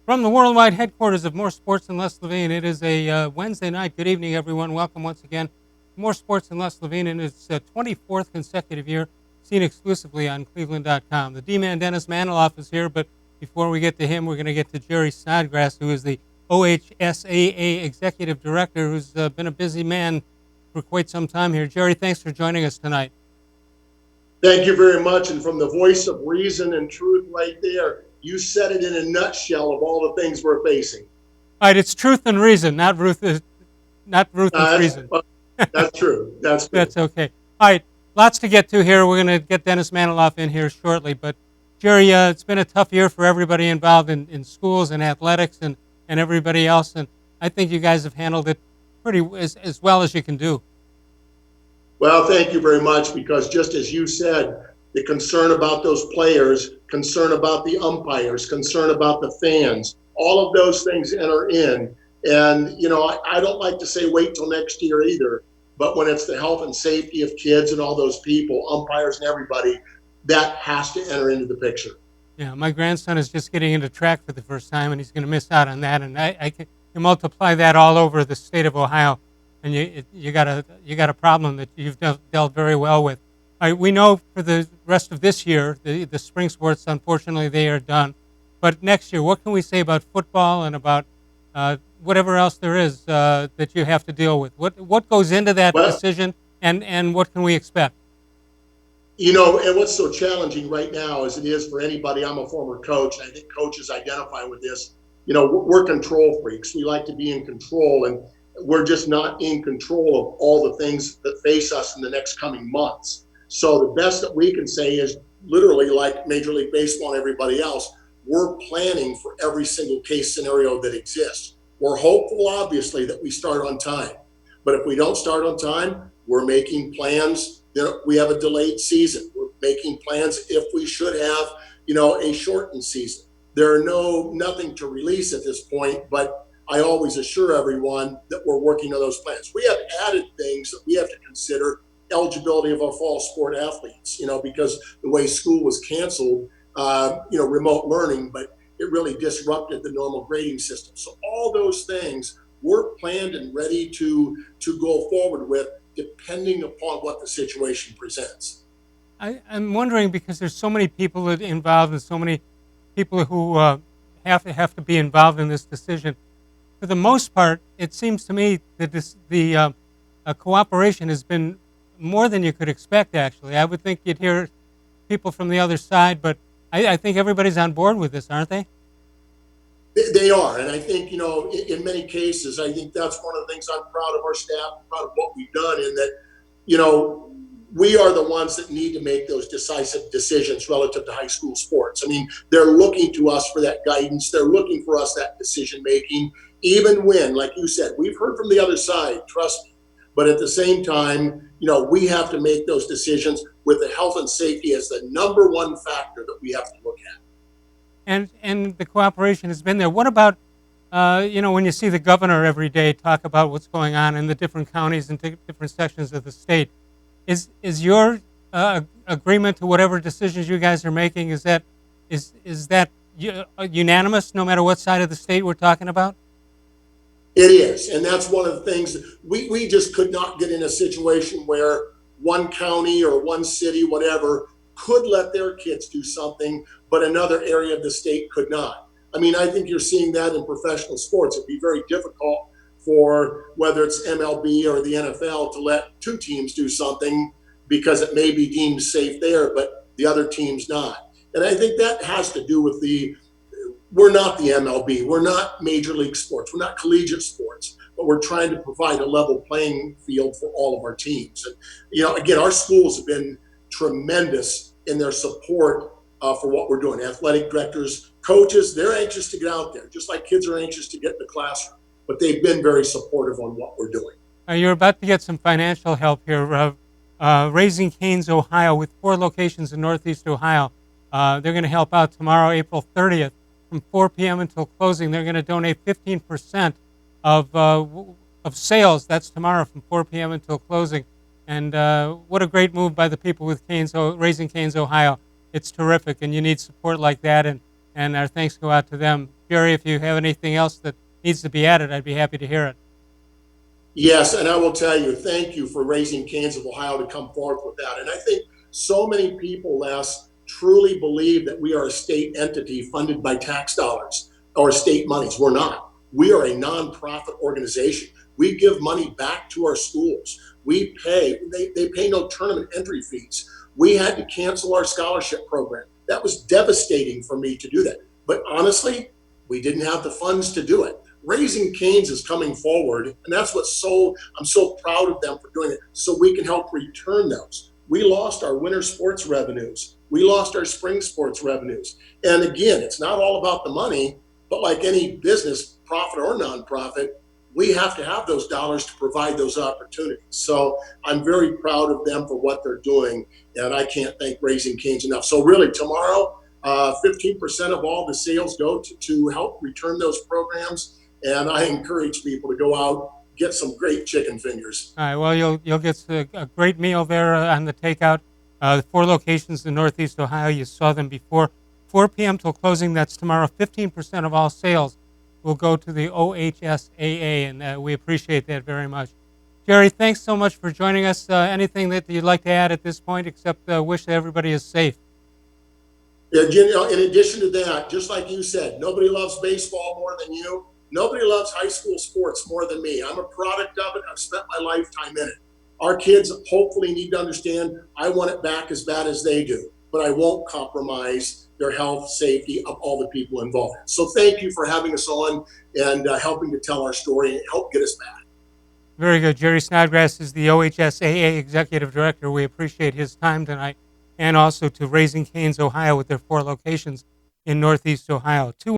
From the worldwide headquarters of More Sports and Les Levine, it is a Wednesday night. Good evening, everyone. Welcome once again to More Sports and Les Levine in its 24th consecutive year, seen exclusively on cleveland.com. The D-Man Dennis Maniloff is here, but before we get to him, we're going to get to Jerry Snodgrass, who is the OHSAA Executive Director, who's been a busy man for quite some time here. Jerry, thanks for joining us tonight. Thank you very much. And from the voice of reason and truth right there, you said it in a nutshell of all the things we're facing. All right, it's truth and reason, not Ruth and reason. That's true. That's true. That's okay. All right, lots to get to here. We're going to get Dennis Maniloff in here shortly. But, Jerry, it's been a tough year for everybody involved in schools and athletics and everybody else. And I think you guys have handled it pretty as well as you can do. Well, thank you very much, because just as you said, the concern about those players, concern about the umpires, concern about the fans, all of those things enter in. And, I don't like to say wait till next year either, but when it's the health and safety of kids and all those people, umpires and everybody, that has to enter into the picture. Yeah, my grandson is just getting into track for the first time, and he's going to miss out on that. And I can multiply that all over the state of Ohio, and you got a problem that you've dealt very well with. All right, we know for the rest of this year, the spring sports, unfortunately, they are done. But next year, what can we say about football and about whatever else there is that you have to deal with? What goes into that decision, and what can we expect? And what's so challenging right now, as it is for anybody, I'm a former coach, and I think coaches identify with this. We're control freaks. We like to be in control, and we're just not in control of all the things that face us in the next coming months. So the best that we can say is literally, like Major League Baseball and everybody else, we're planning for every single case scenario that exists. We're hopeful, obviously, that we start on time. But if we don't start on time, we're making plans that we have a delayed season. We're making plans if we should have, a shortened season. There are nothing to release at this point, but I always assure everyone that we're working on those plans. We have added things that we have to consider. Eligibility of our fall sport athletes, because the way school was canceled, remote learning, but it really disrupted the normal grading system. So all those things we're planned and ready to go forward with, depending upon what the situation presents. I'm wondering, because there's so many people involved and so many people who have to be involved in this decision. For the most part, it seems to me that the cooperation has been more than you could expect, actually. I would think you'd hear people from the other side, but I think everybody's on board with this, aren't they? They are, and I think, in many cases, I think that's one of the things I'm proud of our staff, proud of what we've done, in that, we are the ones that need to make those decisive decisions relative to high school sports. I mean, they're looking to us for that guidance. They're looking for us that decision making, even when, like you said, we've heard from the other side, trust me. But at the same time, we have to make those decisions with the health and safety as the number one factor that we have to look at. And the cooperation has been there. What about, when you see the governor every day talk about what's going on in the different counties and different sections of the state? Is your agreement to whatever decisions you guys are making, is that unanimous, no matter what side of the state we're talking about? It is, and that's one of the things we just could not get in a situation where one county or one city, whatever, could let their kids do something, but another area of the state could not. I mean, I think you're seeing that in professional sports. It'd be very difficult for whether it's MLB or the NFL to let two teams do something because it may be deemed safe there, but the other team's not. And I think that has to do with we're not the MLB, we're not Major League Sports, we're not collegiate sports, but we're trying to provide a level playing field for all of our teams. And, again, our schools have been tremendous in their support for what we're doing. Athletic directors, coaches, they're anxious to get out there, just like kids are anxious to get in the classroom, but they've been very supportive on what we're doing. You're about to get some financial help here. Raising Cane's, Ohio, with 4 locations in Northeast Ohio. They're going to help out tomorrow, April 30th. From 4 p.m. until closing. They're going to donate 15% of sales. That's tomorrow from 4 p.m. until closing. And what a great move by the people with Raising Cane's, Ohio. It's terrific, and you need support like that. And and our thanks go out to them. Jerry, if you have anything else that needs to be added, I'd be happy to hear it. Yes, and I will tell you, thank you for raising Canes of Ohio to come forward with that. And I think so many people, Les, truly believe that we are a state entity funded by tax dollars or state monies. We're not. We are a nonprofit organization. We give money back to our schools. We pay, they pay no tournament entry fees. We had to cancel our scholarship program. That was devastating for me to do that. But honestly, we didn't have the funds to do it. Raising Canes is coming forward, and that's what's I'm so proud of them for doing it, so we can help return those. We lost our winter sports revenues. We lost our spring sports revenues. And again, it's not all about the money, but like any business, profit or nonprofit, we have to have those dollars to provide those opportunities. So I'm very proud of them for what they're doing, and I can't thank Raising Canes enough. So really, tomorrow, 15% of all the sales go to help return those programs. And I encourage people to go out, get some great chicken fingers. All right. Well, you'll get a great meal there on the takeout. The 4 locations in Northeast Ohio. You saw them before. 4 p.m. till closing. That's tomorrow. 15% of all sales will go to the OHSAA, and we appreciate that very much. Jerry, thanks so much for joining us. Anything that you'd like to add at this point, except wish that everybody is safe? Yeah, in addition to that, just like you said, nobody loves baseball more than you. Nobody loves high school sports more than me. I'm a product of it. I've spent my lifetime in it. Our kids hopefully need to understand I want it back as bad as they do, but I won't compromise their health, safety of all the people involved. So thank you for having us on and helping to tell our story and help get us back. Very good. Jerry Snodgrass is the OHSAA Executive Director. We appreciate his time tonight, and also to Raising Canes, Ohio, with their 4 locations in Northeast Ohio.